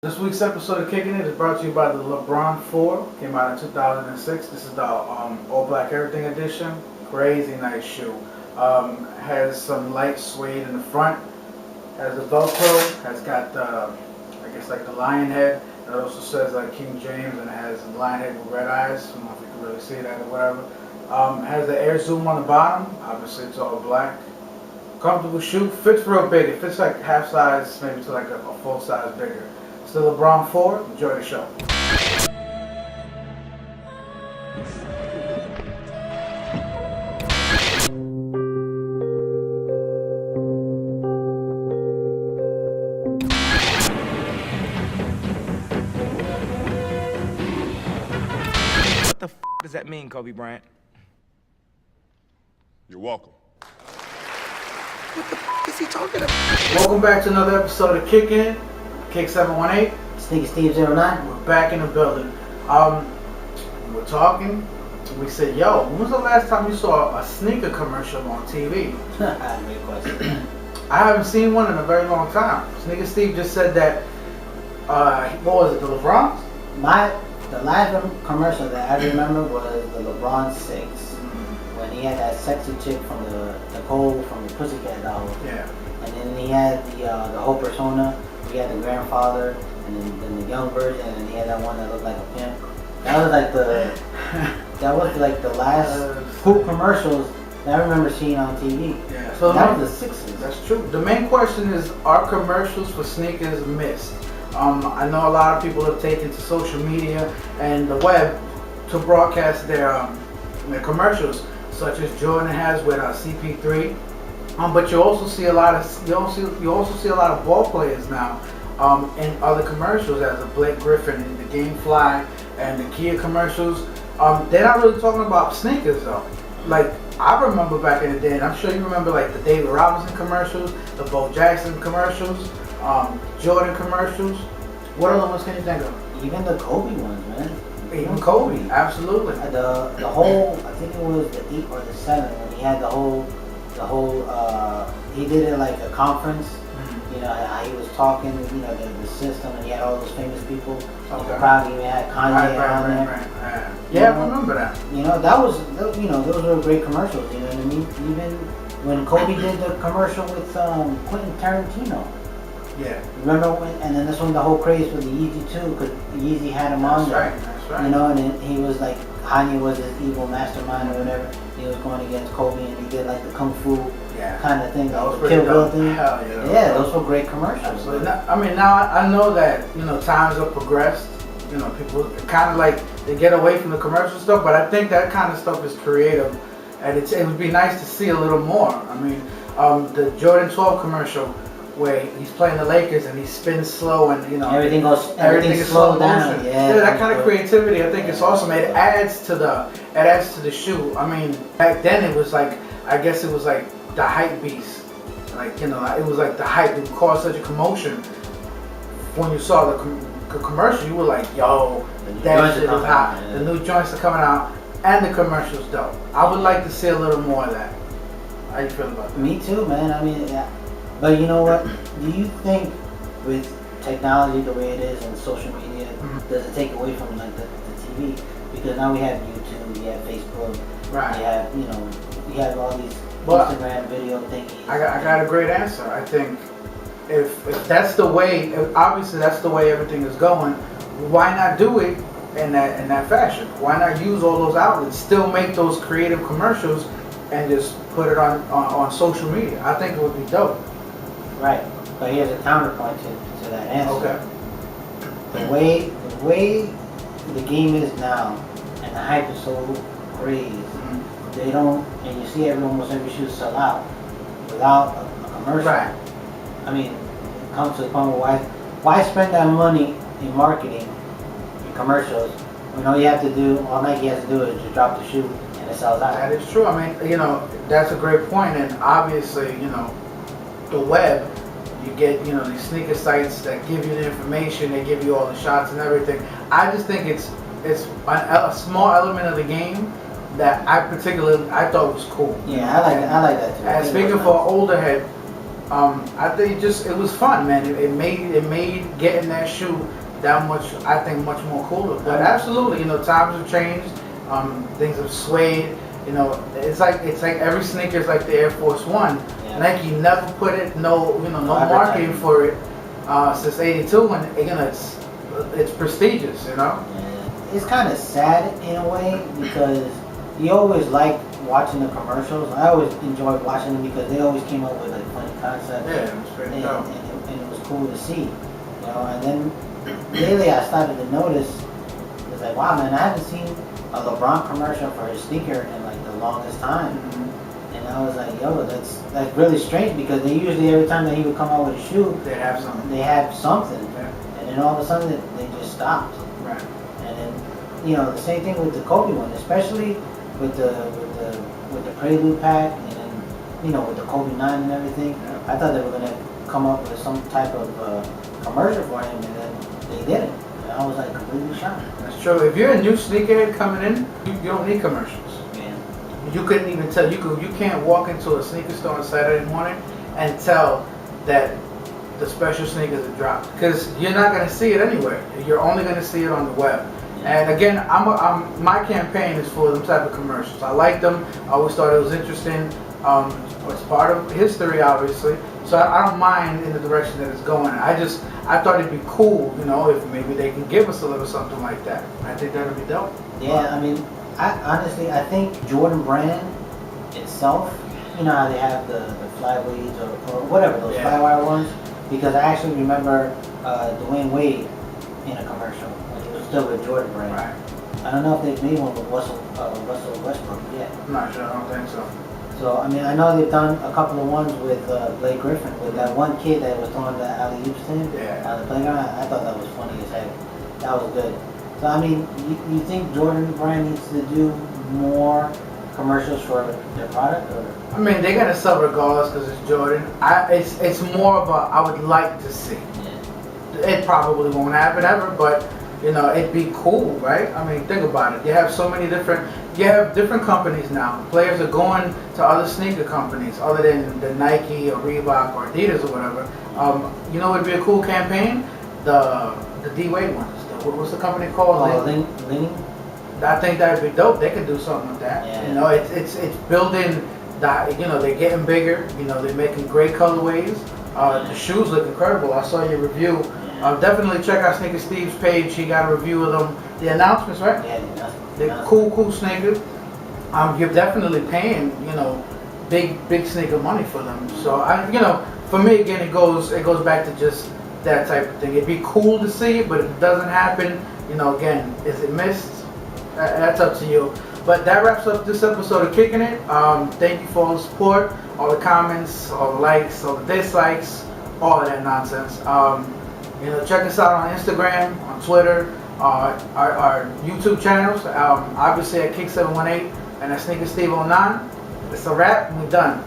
This week's episode of Kickin' It is brought to you by the LeBron 4. Came out in 2006. This is the all black everything edition. Crazy nice shoe. Has some light suede in the front. Has the Velcro. Has got the, I guess like the lion head. It also says King James, and it has a lion head with red eyes. I don't know if you can really see that or whatever. Has the air zoom on the bottom. Obviously it's all black. Comfortable shoe. Fits real big. It fits like half size, maybe to like a full size bigger. It's the LeBron 4. Enjoy the show. What the does that mean, Kobe Bryant? You're welcome. What the is he talking about? Welcome back to another episode of Kickin'. Kick 718. Sneaky Steve 09. We're back in the building. We're talking. We said, yo, when was the last time you saw a sneaker commercial on TV? Great question. I haven't seen one in a very long time. Sneaker Steve just said that, what was it, the LeBron? The last commercial that I remember was the LeBron 6. When he had that sexy chick from the Nicole from the Pussycat Dolls. Yeah. And then he had the whole persona. He had the grandfather and then the young version, and then he had that one that looked like a pimp. That was like the last cool commercials that I remember seeing on TV. Yeah. So that was the 60s. That's true. The main question is, are commercials for sneakers missed? I know a lot of people have taken to social media and the web to broadcast their commercials, such as Jordan has with CP3. But you also see a lot of you also see a lot of ball players now in other commercials, as the Blake Griffin and the GameFly and the Kia commercials. They're not really talking about sneakers though. Like I remember back in the day, and I'm sure you remember like the David Robinson commercials, the Bo Jackson commercials, Jordan commercials. What other ones can you think of? Even the Kobe ones, man. Even Kobe, absolutely. The whole, I think it was the 8 or the 7 when he had the whole he did it like a conference. You know, how he was talking, you know, the system, and he had all those famous people. Okay. The crowd even had Kanye on there. Right. Yeah, I remember that. You know, those were great commercials. You know what I mean? Even when Kobe did the commercial with Quentin Tarantino. Yeah. Remember when? And then this one, the whole craze for the Yeezy too, because Yeezy had him on there. That's right. You know, and then he was like, Kanye was his evil mastermind or whatever. He was going against Kobe, and he did like the kung fu kind of thing, that was the Kill Bill thing. Hell yeah. Yeah, those were great commercials. Absolutely. Now I know that, you know, times have progressed. You know, people kind of like they get away from the commercial stuff, but I think that kind of stuff is creative, and it would be nice to see a little more. I mean, the Jordan 12 commercial where he's playing the Lakers and he spins slow, and you know everything is slow down. Yeah, that kind of creativity, I think it's awesome. It adds to the shoe. I mean, back then it was like, I guess it was like the hype beast. Like, you know, it was like the hype. It caused such a commotion. When you saw the commercial, you were like, yo, that shit is hot. The new joints are coming out, and the commercial's dope. I would like to see a little more of that. How you feel about that? Me too, man. I mean, yeah. But you know what? Do you think with technology the way it is and social media, does it take away from like the TV? Because now we have YouTube, we have Facebook, Right. we have all these Instagram video thingies. I got a great answer. I think if that's the way, obviously that's the way everything is going, why not do it in that fashion? Why not use all those outlets, still make those creative commercials, and just put it on social media? I think it would be dope. Right. But here's a counterpoint to that answer. Okay. The way the game is now, and the hype is so crazy, they don't, and you see almost every shoe sell out without a commercial. Right. I mean, it comes to the point where why spend that money in marketing, in commercials, when all Nike has to do is just drop the shoe and it sells out. That is true. I mean, you know, that's a great point, and obviously, you know, the web, you get, you know, these sneaker sites that give you the information, they give you all the shots and everything. I just think it's a small element of the game that I thought was cool. Yeah, I like that too. And speaking for an older head, I think it was fun, man. It made getting that shoe that much, I think, much more cooler. But absolutely, times have changed. Things have swayed. It's like every sneaker is like the Air Force One. Yeah. Nike never put it, no marketing for it since '82, and it's prestigious, Yeah. It's kind of sad in a way because you always like watching the commercials. I always enjoyed watching them because they always came up with like funny concepts. Yeah, it was pretty dope. And it was cool to see, And then lately I started to notice, it's like, wow, man, I haven't seen a LeBron commercial for his sneaker in like the longest time. Mm-hmm. And I was like, yo, that's really strange because they usually every time that he would come out with a shoe, They have something. they have something. Yeah. And then all of a sudden they just stopped. Right. And then, the same thing with the Kobe one, especially with the Prelude pack, and then, with the Kobe 9 and everything. Yeah. I thought they were gonna come up with some type of commercial for him, and then they didn't. And I was like completely shocked. That's true. If you're a new sneakerhead coming in, you don't need commercials. Yeah. You couldn't even tell. You can't walk into a sneaker store on Saturday morning and tell that the special sneakers are dropped because you're not going to see it anywhere. You're only going to see it on the web. And again, my campaign is for them type of commercials. I like them. I always thought it was interesting. It's part of history, obviously. So I don't mind in the direction that it's going. I thought it'd be cool, if maybe they can give us a little something like that. I think that'd be dope. Yeah, I mean, I think Jordan brand itself, how they have the flyweights or whatever, those flywire ones, because I actually remember Dwayne Wade in a commercial when he was still with Jordan brand. Right. I don't know if they've made one with Russell Westbrook yet. I'm not sure. I don't think so. So, I mean, I know they've done a couple of ones with Blake Griffin, with that one kid that was throwing the alley-oops to him on the playground. I thought that was funny as heck. That was good. So, I mean, you think Jordan brand needs to do more commercials for their product? Or? I mean, they're gonna sell regardless because it's Jordan. It's more of a I would like to see. Yeah. It probably won't happen ever, but it'd be cool, right? I mean, think about it. You have so many different companies now. Players are going to other sneaker companies other than the Nike or Reebok or Adidas or whatever. It'd be a cool campaign. The D Wade ones. What's the company called? Oh, Leaning? I think that'd be dope. They could do something with that. Yeah. It's building that. They're getting bigger. They're making great colorways. The shoes look incredible. I saw your review. Definitely check out Sneaker Steve's page. He got a review of them. The announcements, right? Yeah, They're cool sneakers. You're definitely paying, big sneaker money for them. So for me again, it goes back to just that type of thing. It'd be cool to see it, but if it doesn't happen, again, is it missed? That's up to you. But that wraps up this episode of Kicking It. Thank you for all the support, all the comments, all the likes, all the dislikes, all of that nonsense. Check us out on Instagram, on Twitter, our YouTube channels, obviously at Kick718 and at Sneaker Steve 09. It's a wrap, and we're done.